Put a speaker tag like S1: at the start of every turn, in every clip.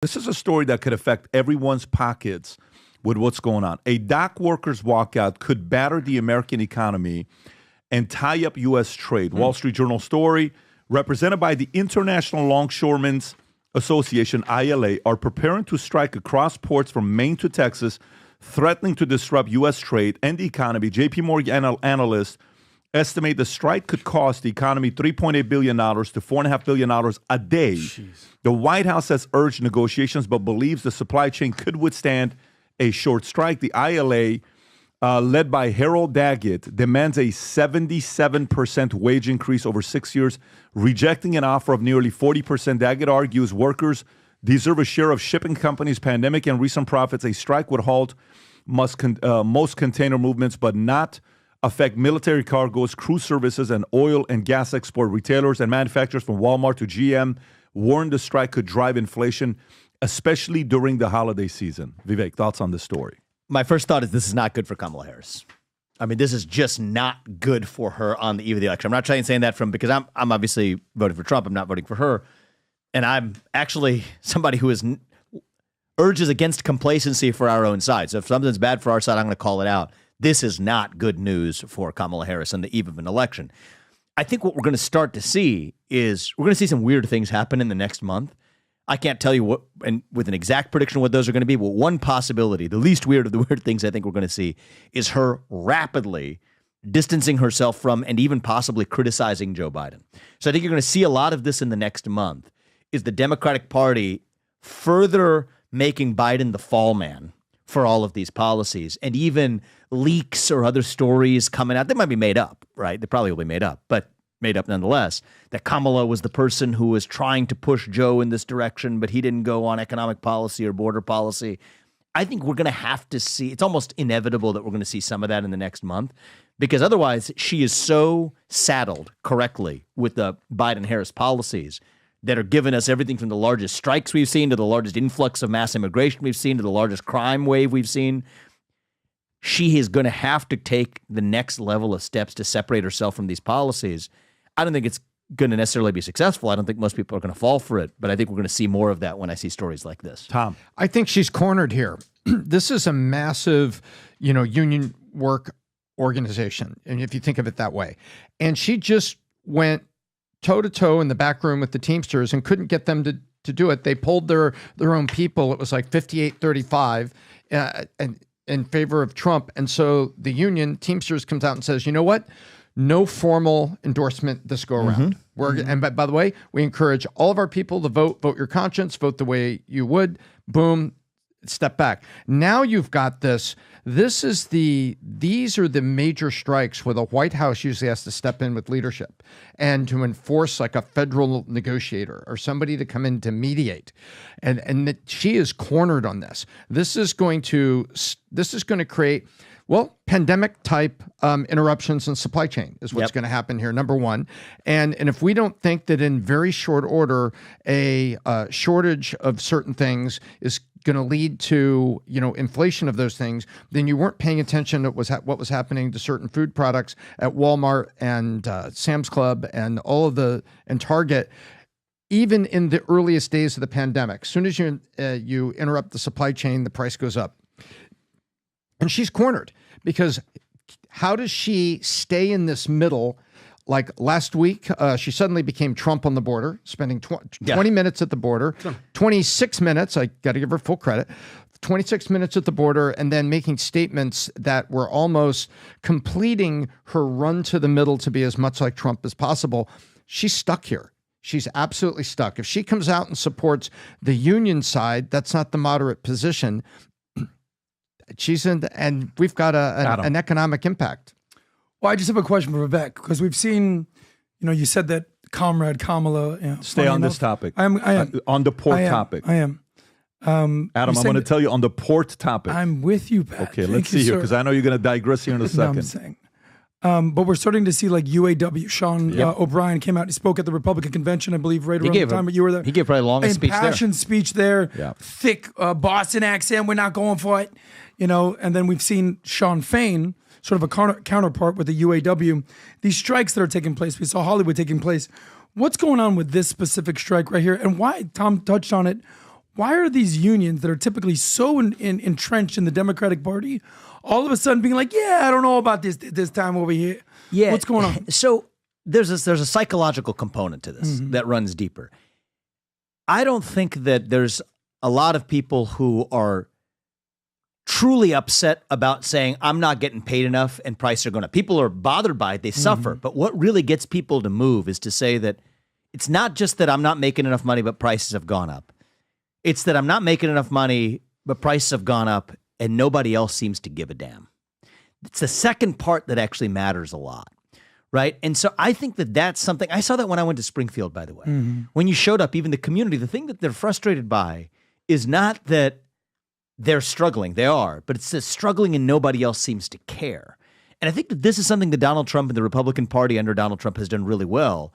S1: This is a story that could affect everyone's pockets with what's going on. A dock workers' walkout could batter the American economy and tie up U.S. trade. Wall Street Journal story, represented by the International Longshoremen's Association, ILA, are preparing to strike across ports from Maine to Texas, threatening to disrupt U.S. trade and the economy. J.P. Morgan analysts estimate the strike could cost the economy $3.8 billion to $4.5 billion a day. Jeez. The White House has urged negotiations but believes the supply chain could withstand a short strike. The ILA, led by Harold Daggett, demands a 77% wage increase over 6 years, rejecting an offer of nearly 40%. Daggett argues workers deserve a share of shipping companies' pandemic and recent profits. A strike would halt most container movements, but not affect military cargoes, cruise services, and oil and gas export. Retailers and manufacturers from Walmart to GM warned the strike could drive inflation, especially during the holiday season. Vivek, thoughts on this story?
S2: My first thought is this is not good for Kamala Harris. I mean, this is just not good for her on the eve of the election. I'm not saying that because I'm obviously voting for Trump. I'm not voting for her. And I'm actually somebody who urges against complacency for our own side. So if something's bad for our side, I'm going to call it out. This is not good news for Kamala Harris on the eve of an election. I think what we're going to start to see is we're going to see some weird things happen in the next month. I can't tell you what, and with an exact prediction what those are going to be, but one possibility, the least weird of the weird things I think we're going to see, is her rapidly distancing herself from and even possibly criticizing Joe Biden. So I think you're going to see a lot of this in the next month, is the Democratic Party further making Biden the fall man for all of these policies, and even leaks or other stories coming out. They might be made up, right? They probably will be made up, but made up nonetheless, that Kamala was the person who was trying to push Joe in this direction, but he didn't go on economic policy or border policy. I think we're going to have to see, it's almost inevitable that we're going to see some of that in the next month, because otherwise she is so saddled correctly with the Biden-Harris policies that are giving us everything from the largest strikes we've seen to the largest influx of mass immigration we've seen to the largest crime wave we've seen. She is going to have to take the next level of steps to separate herself from these policies. I don't think it's going to necessarily be successful. I don't think most people are going to fall for it, but I think we're going to see more of that when I see stories like this.
S1: Tom?
S3: I think she's cornered here. This is a massive, union work organization, and if you think of it that way. And she just went toe-to-toe in the back room with the Teamsters and couldn't get them to do it. They pulled their own people. It was like 58-35 and in favor of Trump. And so the union, Teamsters, comes out and says, you know what? No formal endorsement this go around. And by the way, we encourage all of our people to vote your conscience, vote the way you would. Boom, step back. Now you've got this. These are the major strikes where the White House usually has to step in with leadership and to enforce like a federal negotiator or somebody to come in to mediate. And she is cornered on this. This is going to create, pandemic type interruptions in supply chain is what's going to happen here, number one. And if we don't think that in very short order, a shortage of certain things is going to lead to, inflation of those things, then you weren't paying attention to what was happening to certain food products at Walmart and Sam's Club and and Target. Even in the earliest days of the pandemic, as soon as you interrupt the supply chain, the price goes up. And she's cornered because how does she stay in this middle? Like last week, she suddenly became Trump on the border, spending 20 minutes at the border, 26 minutes, I got to give her full credit, 26 minutes at the border, and then making statements that were almost completing her run to the middle to be as much like Trump as possible. She's stuck here. She's absolutely stuck. If she comes out and supports the union side, that's not the moderate position. She's in, and we've got an economic impact.
S4: Well, I just have a question for Vivek, because we've seen, you said that Comrade Kamala.
S1: Stay on this topic.
S4: I am.
S1: On the port topic.
S4: I am.
S1: Adam, I'm going to tell you on the port topic.
S4: I'm with you, Pat.
S1: Okay, let's see here, because I know you're going to digress here in a second.
S4: No, I'm saying. But we're starting to see like UAW. Sean O'Brien came out. He spoke at the Republican convention, I believe, right around the time that you were there.
S2: He gave probably the longest speech there.
S4: Impassioned speech there.
S1: Yeah.
S4: Thick Boston accent. We're not going for it. And then we've seen Sean Fain, sort of a counterpart with the UAW. These strikes that are taking place. We saw Hollywood taking place. What's going on with this specific strike right here? And why, Tom touched on it, why are these unions that are typically so entrenched in the Democratic Party all of a sudden being like, yeah, I don't know about this time over here.
S2: Yeah.
S4: What's going on?
S2: So there's a psychological component to this that runs deeper. I don't think that there's a lot of people who are truly upset about saying, I'm not getting paid enough and prices are going up. People are bothered by it. They suffer. But what really gets people to move is to say that it's not just that I'm not making enough money, but prices have gone up. It's that I'm not making enough money, but prices have gone up and nobody else seems to give a damn. It's the second part that actually matters a lot, right? And so I think that that's something, I saw that when I went to Springfield, by the way. When you showed up, even the community, the thing that they're frustrated by is not that they're struggling, they are, but it's struggling and nobody else seems to care. And I think that this is something that Donald Trump and the Republican Party under Donald Trump has done really well,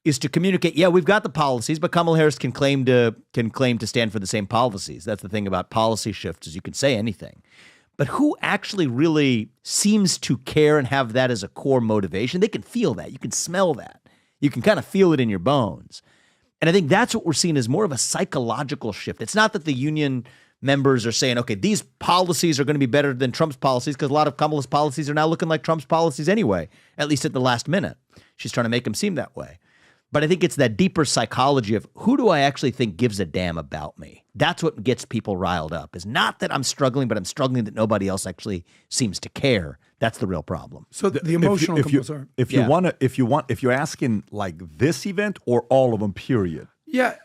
S2: is to communicate, yeah, we've got the policies, but Kamala Harris can claim to stand for the same policies. That's the thing about policy shifts, is you can say anything. But who actually really seems to care and have that as a core motivation? They can feel that. You can smell that. You can kind of feel it in your bones. And I think that's what we're seeing as more of a psychological shift. It's not that the union members are saying, okay, these policies are going to be better than Trump's policies, because a lot of Kamala's policies are now looking like Trump's policies anyway, at least at the last minute. She's trying to make them seem that way. But I think it's that deeper psychology of, who do I actually think gives a damn about me? That's what gets people riled up, is not that I'm struggling, but I'm struggling that nobody else actually seems to care. That's the real problem.
S4: So the emotional components are.
S1: If you're asking like this event or all of them, period.
S4: Yeah.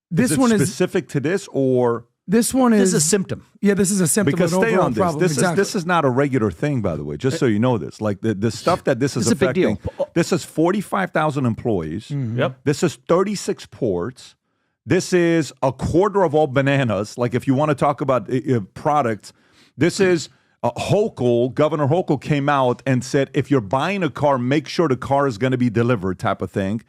S1: This one is specific to this, or
S4: this one is.
S2: This is a symptom.
S4: Yeah, this is a symptom
S1: because
S4: of an
S1: stay
S4: overall
S1: on this.
S4: problem.
S1: This is not a regular thing, by the way. Just so you know this, like the stuff that this is affecting.
S2: A big deal.
S1: This is 45,000 employees.
S2: Yep.
S1: This is 36 ports. This is a quarter of all bananas. Like, if you want to talk about products, this is Hochul. Governor Hochul came out and said, if you're buying a car, make sure the car is going to be delivered, type of thing.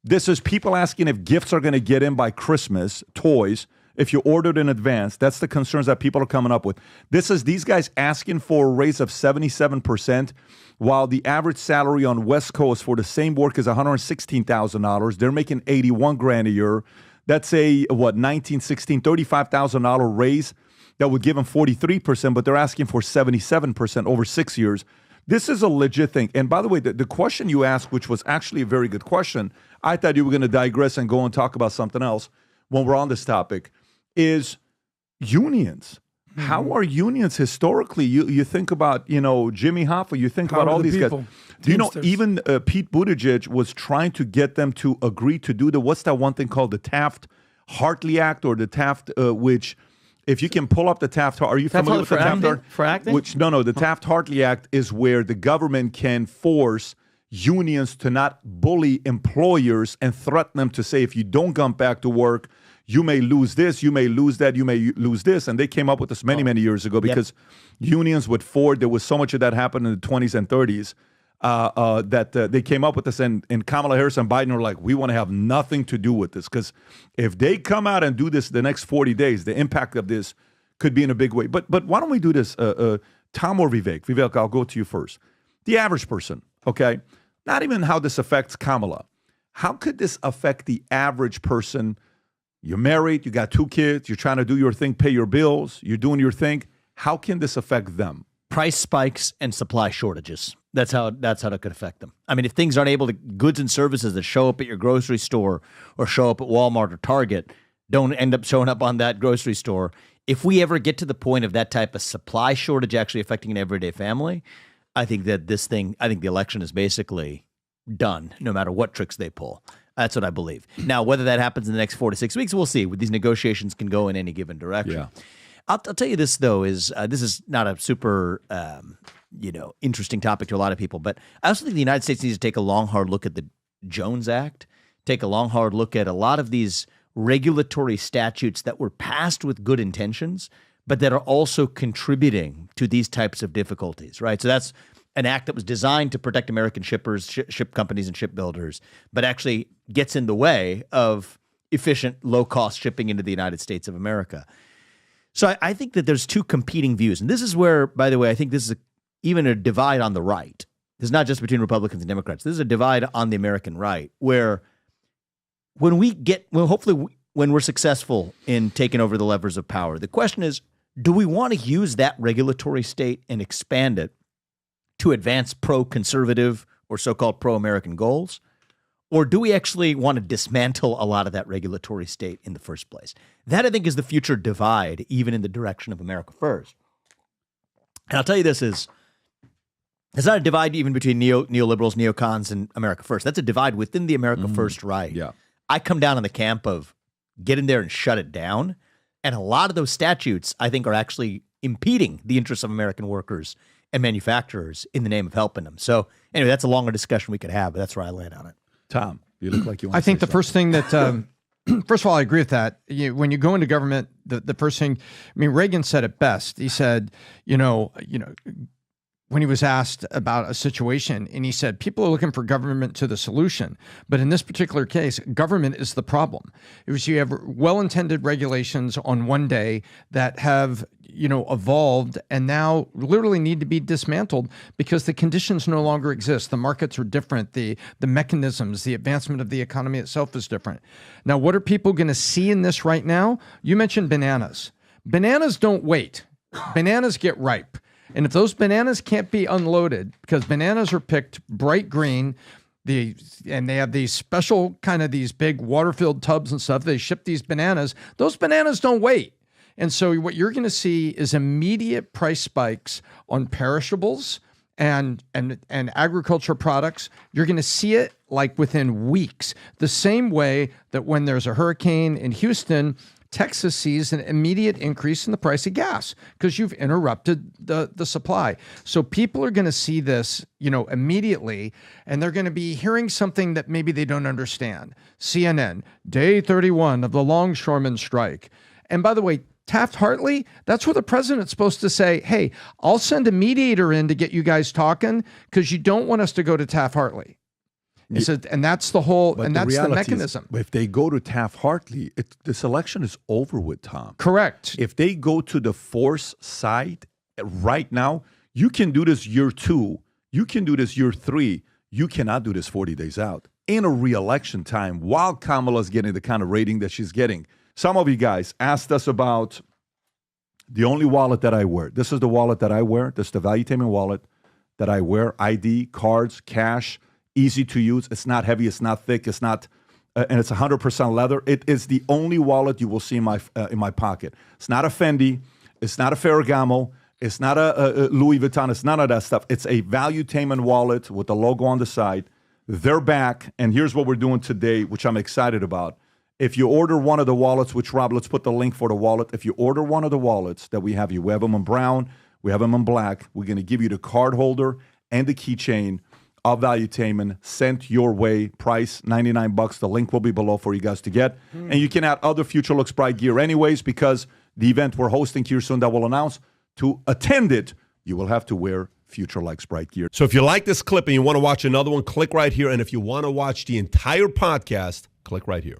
S1: This is people asking if gifts are going to get in by Christmas, toys. If you ordered in advance, that's the concerns that people are coming up with. This is these guys asking for a raise of 77%, while the average salary on West Coast for the same work is $116,000. They're making $81,000 a year. That's a, $35,000 raise that would give them 43%, but they're asking for 77% over 6 years. This is a legit thing. And by the way, the question you asked, which was actually a very good question, I thought you were going to digress and go and talk about something else when we're on this topic, is unions. How are unions historically? You think about, Jimmy Hoffa, you think about all these guys. Do you know, even Pete Buttigieg was trying to get them to agree to do what's that one thing called the Taft-Hartley Act, or the Taft, which, if you can pull up the Taft, are you familiar with the Taft?
S2: For acting?
S1: The Taft-Hartley Act is where the government can force unions to not bully employers and threaten them to say, if you don't come back to work, you may lose this, you may lose that, you may lose this. And they came up with this many years ago, because unions with Ford, there was so much of that happened in the 20s and 30s that they came up with this. And Kamala Harris and Biden were like, we want to have nothing to do with this, because if they come out and do this the next 40 days, the impact of this could be in a big way. But why don't we do this, Tom or Vivek? Vivek, I'll go to you first. The average person, okay? Not even how this affects Kamala. How could this affect the average person? You're married, you got 2 kids, you're trying to do your thing, pay your bills, you're doing your thing. How can this affect them?
S2: Price spikes and supply shortages. That's how that could affect them. I mean, if things aren't able to, goods and services that show up at your grocery store or show up at Walmart or Target don't end up showing up on that grocery store. If we ever get to the point of that type of supply shortage actually affecting an everyday family, I think that the election is basically done, no matter what tricks they pull. That's what I believe. Now, whether that happens in the next 4 to 6 weeks, we'll see. These negotiations can go in any given direction.
S1: Yeah.
S2: I'll tell you this, though, is this is not a super, interesting topic to a lot of people, but I also think the United States needs to take a long, hard look at the Jones Act, take a long, hard look at a lot of these regulatory statutes that were passed with good intentions, but that are also contributing to these types of difficulties, right? So that's an act that was designed to protect American shippers, ship companies, and shipbuilders, but actually gets in the way of efficient, low-cost shipping into the United States of America. So I think that there's 2 competing views. And this is where, by the way, I think this is even a divide on the right. This is not just between Republicans and Democrats. This is a divide on the American right, where hopefully when we're successful in taking over the levers of power, the question is, do we want to use that regulatory state and expand it to advance pro-conservative or so-called pro-American goals? Or do we actually want to dismantle a lot of that regulatory state in the first place? That, I think, is the future divide, even in the direction of America First. And I'll tell you this is, it's not a divide even between neoliberals, neocons, and America First. That's a divide within the America First right.
S1: Yeah.
S2: I come down on the camp of get in there and shut it down. And a lot of those statutes, I think, are actually impeding the interests of American workers and manufacturers in the name of helping them. So anyway, that's a longer discussion we could have, but that's where I land on it.
S1: Tom, you look like you want
S3: I
S1: to
S3: think
S1: say
S3: the first thing that, first of all, I agree with that. When you go into government, the first thing, I mean, Reagan said it best. He said, when he was asked about a situation, and he said, people are looking for government to the solution. But in this particular case, government is the problem. It was, you have well-intended regulations on one day that have, evolved and now literally need to be dismantled because the conditions no longer exist. The markets are different. The mechanisms, the advancement of the economy itself is different. Now, what are people going to see in this right now? You mentioned bananas. Bananas don't wait. Bananas get ripe. And if those bananas can't be unloaded, because bananas are picked bright green, and they have these special kind of these big water-filled tubs and stuff, they ship these bananas. Those bananas don't wait. And so what you're going to see is immediate price spikes on perishables and agriculture products. You're going to see it like within weeks. The same way that when there's a hurricane in Houston, Texas sees an immediate increase in the price of gas because you've interrupted the supply. So people are going to see this, immediately, and they're going to be hearing something that maybe they don't understand. CNN, day 31 of the longshoremen strike. And by the way, Taft-Hartley, that's where the president's supposed to say, hey, I'll send a mediator in to get you guys talking because you don't want us to go to Taft-Hartley. And that's the whole, and that's the mechanism.
S1: If they go to Taft-Hartley, this election is over with, Tom.
S3: Correct.
S1: If they go to the force side right now, you can do this year 2. You can do this year 3. You cannot do this 40 days out in a re-election time while Kamala's getting the kind of rating that she's getting. Some of you guys asked us about the only wallet that I wear. This is the wallet that I wear. This is the Valuetainment wallet that I wear. ID, cards, cash. Easy to use. It's not heavy. It's not thick. It's not, and it's 100% leather. It is the only wallet you will see in my pocket. It's not a Fendi. It's not a Ferragamo. It's not a Louis Vuitton. It's none of that stuff. It's a Valuetainment wallet with the logo on the side. They're back, and here's what we're doing today, which I'm excited about. If you order one of the wallets, which Rob, let's put the link for the wallet. If you order one of the wallets that we have them in brown, we have them in black. We're going to give you the card holder and the keychain of Valuetainment sent your way. Price $99. The link will be below for you guys to get. And you can add other Future Looks Bright gear anyways, because the event we're hosting here soon that we'll announce, to attend it, you will have to wear Future Looks Bright gear.
S5: So if you like this clip and you want to watch another one, click right here. And if you want to watch the entire podcast, click right here.